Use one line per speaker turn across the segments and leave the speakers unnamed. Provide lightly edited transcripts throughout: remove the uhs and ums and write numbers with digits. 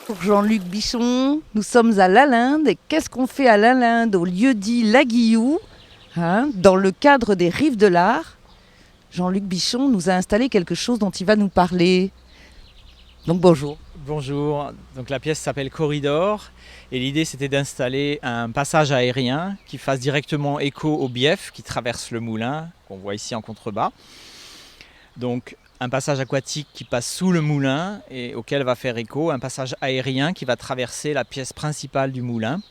Pour Jean-Luc Bichon, nous sommes à Lalinde. Et qu'est-ce qu'on fait à Lalinde, au lieu-dit La Guilloux, dans le cadre des Rives de l'Art? Jean-Luc Bichon nous a installé quelque chose dont il va nous parler. Donc bonjour.
Bonjour, donc la pièce s'appelle Corridor et l'idée c'était d'installer un passage aérien qui fasse directement écho au bief qui traverse le moulin qu'on voit ici en contrebas. Donc un passage aquatique qui passe sous le moulin et auquel va faire écho un passage aérien qui va traverser la pièce principale du moulin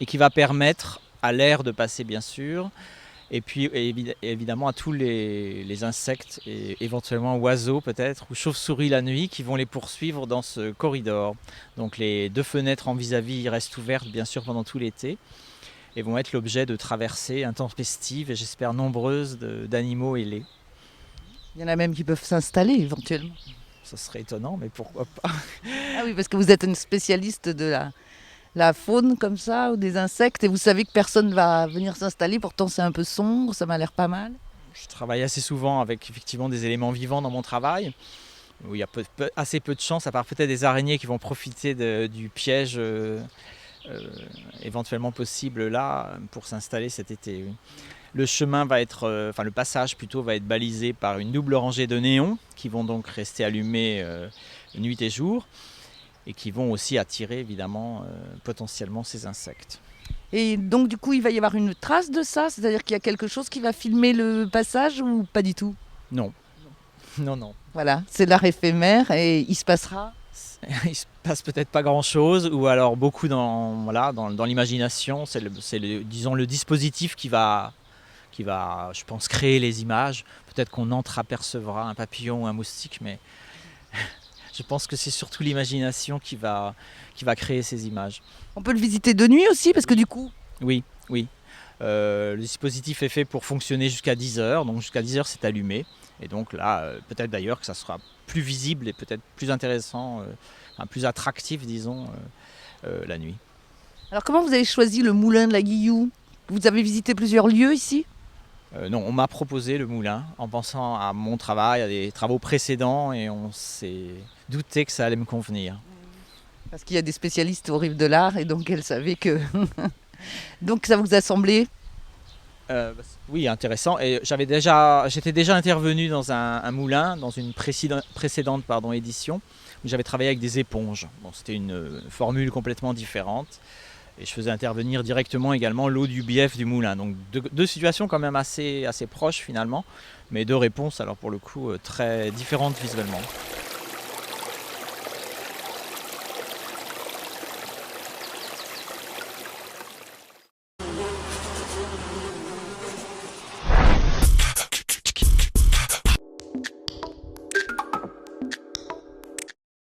et qui va permettre à l'air de passer bien sûr et puis évidemment à tous les insectes et éventuellement oiseaux peut-être ou chauves-souris la nuit qui vont les poursuivre dans ce corridor. Donc les deux fenêtres en vis-à-vis restent ouvertes bien sûr pendant tout l'été et vont être l'objet de traversées intempestives et j'espère nombreuses d'animaux ailés.
Il y en a même qui peuvent s'installer éventuellement.
Ce serait étonnant, mais pourquoi pas.
Ah oui, parce que vous êtes une spécialiste de la faune comme ça, ou des insectes, et vous savez que personne ne va venir s'installer, pourtant c'est un peu sombre, ça m'a l'air pas mal.
Je travaille assez souvent avec effectivement des éléments vivants dans mon travail, où il y a assez peu de chance, à part peut-être des araignées qui vont profiter du piège éventuellement possible là pour s'installer cet été. Oui. Le chemin va être, le passage plutôt va être balisé par une double rangée de néons qui vont donc rester allumés nuit et jour et qui vont aussi attirer évidemment potentiellement ces insectes.
Et donc du coup il va y avoir une trace de ça, c'est-à-dire qu'il y a quelque chose qui va filmer le passage ou pas du tout?
Non, non.
Voilà, c'est l'art éphémère et il se passera.
Il se passe peut-être pas grand-chose ou alors beaucoup dans l'imagination. C'est le dispositif qui va, je pense, créer les images. Peut-être qu'on entreapercevra un papillon ou un moustique, mais je pense que c'est surtout l'imagination qui va créer ces images.
On peut le visiter de nuit aussi, parce que du coup...
Oui. Le dispositif est fait pour fonctionner jusqu'à 10 heures, donc jusqu'à 10 heures c'est allumé. Et donc là, peut-être d'ailleurs que ça sera plus visible et peut-être plus intéressant, plus attractif, disons, la nuit.
Alors comment vous avez choisi le moulin de la Guilloux? Vous avez visité plusieurs lieux ici?
Non, on m'a proposé le moulin en pensant à mon travail, à des travaux précédents et on s'est douté que ça allait me convenir.
Parce qu'il y a des spécialistes aux Rives de l'Art et donc elle savait que... Donc ça vous a semblé?
Oui, intéressant. Et j'étais déjà intervenu dans un moulin, dans une précédente édition, où j'avais travaillé avec des éponges. Bon, c'était une formule complètement différente. Et je faisais intervenir directement également l'eau du bief du moulin. Donc deux situations quand même assez proches finalement, mais deux réponses alors pour le coup très différentes visuellement.